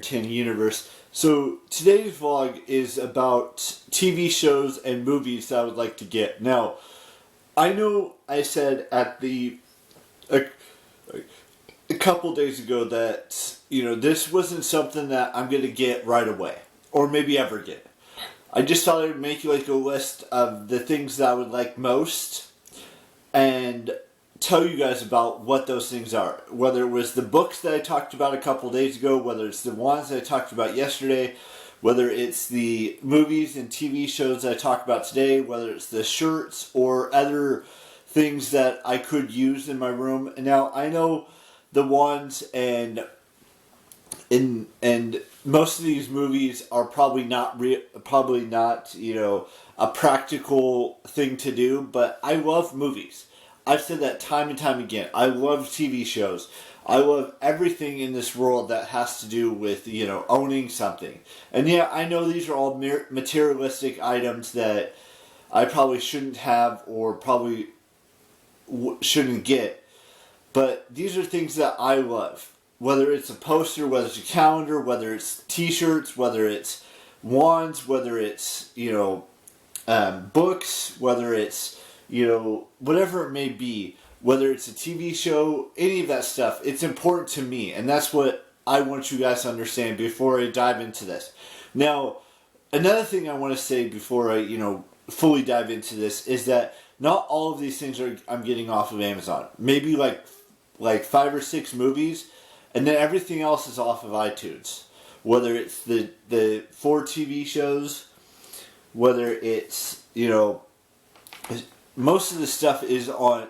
entertaining universe. So today's vlog is about TV shows and movies that I would like to get. Now, I know I said at a couple days ago that, this wasn't something that I'm going to get right away. Or maybe ever get. I just thought I would make like a list of the things that I would like most and tell you guys about what those things are. Whether it was the books that I talked about a couple days ago, whether it's the ones that I talked about yesterday, whether it's the movies and TV shows that I talked about today, whether it's the shirts or other things that I could use in my room. And now I know the ones and most of these movies are probably not a practical thing to do, but I love movies. I've said that time and time again. I love TV shows. I love everything in this world that has to do with, owning something. And yeah, I know these are all materialistic items that I probably shouldn't have or probably shouldn't get. But these are things that I love. Whether it's a poster, whether it's a calendar, whether it's t-shirts, whether it's wands, whether it's, books, whether it's, whatever it may be, whether it's a TV show, any of that stuff, it's important to me. And that's what I want you guys to understand before I dive into this. Now, another thing I want to say before I, fully dive into this is that not all of these things I'm getting off of Amazon. Maybe like 5 or 6 movies, and then everything else is off of iTunes. Whether it's the 4 TV shows, whether it's, most of the stuff is on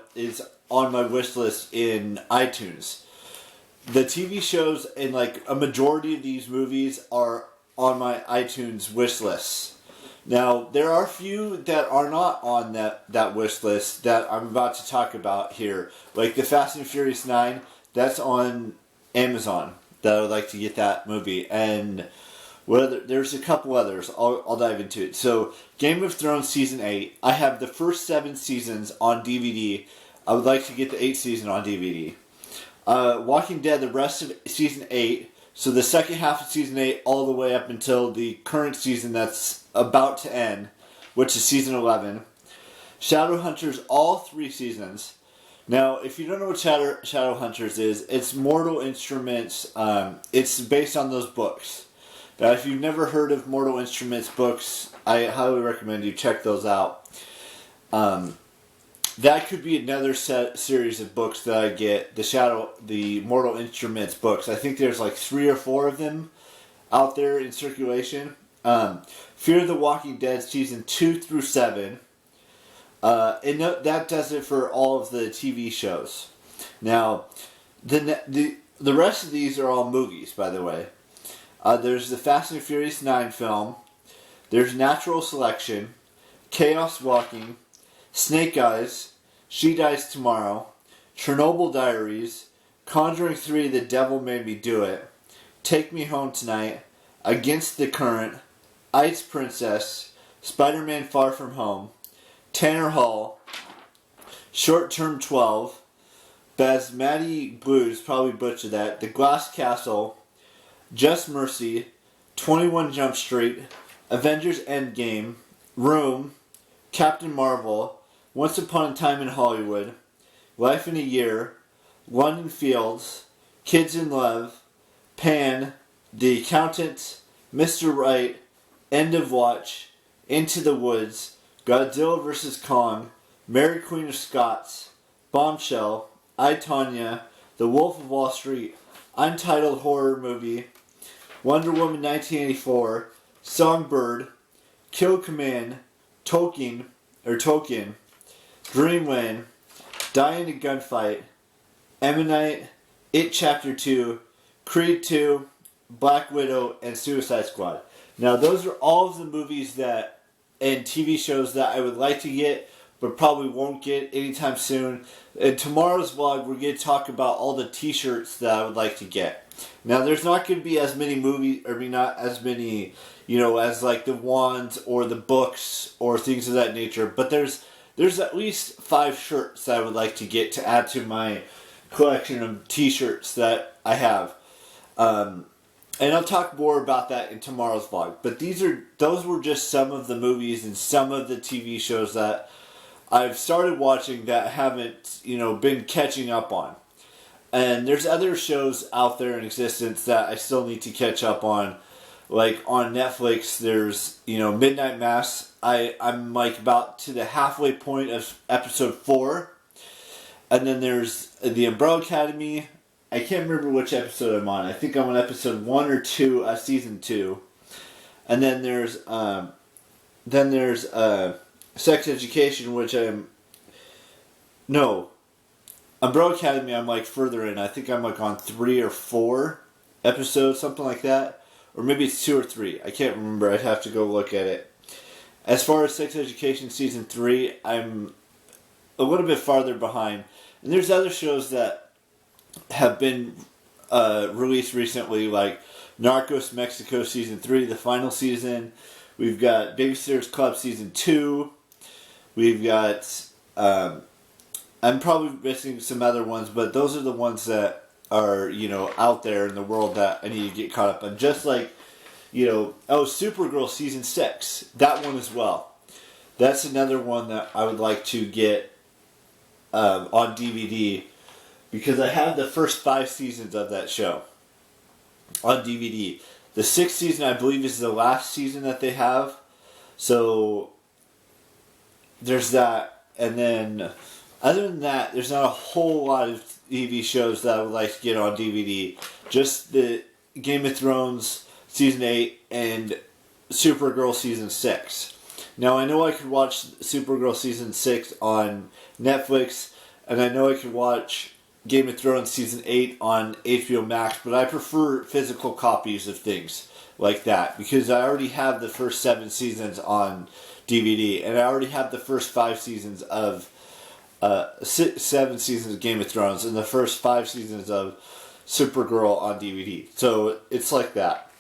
my wish list in iTunes. The TV shows and a majority of these movies are on my iTunes wish list. Now, there are a few that are not on that wish list that I'm about to talk about here. Like the Fast and Furious 9, that's on Amazon that I would like to get that movie. And there's a couple others. I'll dive into it. So, Game of Thrones Season 8. I have the first 7 seasons on DVD. I would like to get the 8th season on DVD. Walking Dead, the rest of Season 8. So the second half of Season 8 all the way up until the current season that's about to end, which is Season 11. Shadowhunters, all 3 seasons. Now, if you don't know what Shadowhunters is, it's Mortal Instruments. It's based on those books. Now, if you've never heard of Mortal Instruments books, I highly recommend you check those out. That could be another series of books that I get. The Mortal Instruments books. I think there's 3 or 4 of them out there in circulation. Fear the Walking Dead Season 2 through 7. And that does it for all of the TV shows. Now, the rest of these are all movies, by the way. There's the Fast and Furious 9 film. There's Natural Selection, Chaos Walking, Snake Eyes, She Dies Tomorrow, Chernobyl Diaries, Conjuring 3, The Devil Made Me Do It, Take Me Home Tonight, Against the Current, Ice Princess, Spider-Man Far From Home, Tanner Hall, Short Term 12, Basmati Blues, probably butchered that, The Glass Castle, Just Mercy, 21 Jump Street, Avengers Endgame, Room, Captain Marvel, Once Upon a Time in Hollywood, Life in a Year, London Fields, Kids in Love, Pan, The Accountant, Mr. Right, End of Watch, Into the Woods, Godzilla vs. Kong, Mary Queen of Scots, Bombshell, I, Tonya, The Wolf of Wall Street, Untitled Horror Movie, Wonder Woman 1984, Songbird, Kill Command, Tolkien, Dreamland, Die in a Gunfight, Ammonite, It Chapter 2, Creed 2, Black Widow, and Suicide Squad. Now, those are all of the movies and TV shows that I would like to get, but probably won't get anytime soon. In tomorrow's vlog, we're going to talk about all the t-shirts that I would like to get. Now, there's not going to be as many movies, not as many, as the wands or the books or things of that nature, but there's at least 5 shirts that I would like to get to add to my collection of t-shirts that I have. And I'll talk more about that in tomorrow's vlog. But those were just some of the movies and some of the TV shows that I've started watching that I haven't, been catching up on. And there's other shows out there in existence that I still need to catch up on. Like on Netflix, there's, Midnight Mass. I'm like about to the halfway point of episode 4. And then there's The Umbrella Academy. I can't remember which episode I'm on. I think I'm on episode 1 or 2 of season 2. And then there's Sex Education, which Umbrella Academy I'm like further in. I think I'm like on 3 or 4 episodes, something like that. Or maybe it's 2 or 3. I can't remember. I'd have to go look at it. As far as Sex Education season 3, I'm a little bit farther behind. And there's other shows that have been released recently, like Narcos Mexico season 3, the final season. We've got Babysitter's Club season 2. We've got I'm probably missing some other ones, but those are the ones that are out there in the world that I need to get caught up on. Just like Supergirl season 6, that one as well. That's another one that I would like to get on DVD. Because I have the first 5 seasons of that show on DVD. The 6th season, I believe, is the last season that they have. So, there's that. And then, other than that, there's not a whole lot of TV shows that I would like to get on DVD. Just the Game of Thrones season 8 and Supergirl season 6. Now, I know I could watch Supergirl season 6 on Netflix. And I know I could watch Game of Thrones season 8 on HBO Max, but I prefer physical copies of things like that because I already have the first 7 seasons on DVD, and I already have the first 5 seasons of 7 seasons of Game of Thrones and the first 5 seasons of Supergirl on DVD. So it's like that.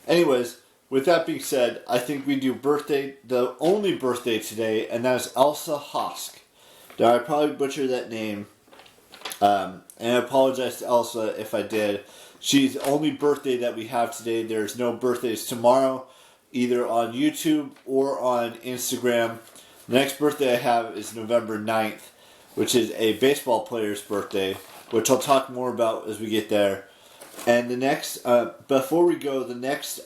Anyways, with that being said, I think we do the only birthday today, and that is Elsa Hosk. Now I probably butchered that name. And I apologize to Elsa if I did. She's the only birthday that we have today. There's no birthdays tomorrow, either on YouTube or on Instagram. The next birthday I have is November 9th, which is a baseball player's birthday, which I'll talk more about as we get there. And the next, before we go, the next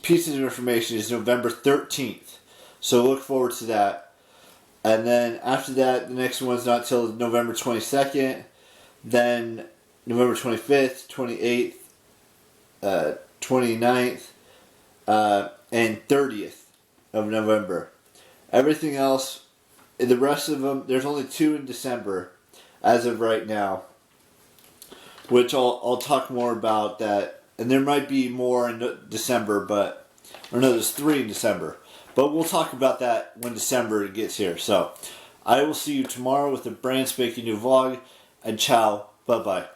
piece of information is November 13th. So look forward to that. And then after that, the next one's not till November 22nd. Then November 25th, 28th, 29th, and 30th of November. Everything else, the rest of them, there's only 2 in December as of right now. Which I'll talk more about that. And there might be more in December, there's 3 in December. But we'll talk about that when December gets here. So, I will see you tomorrow with a brand spanking new vlog. And ciao. Bye-bye.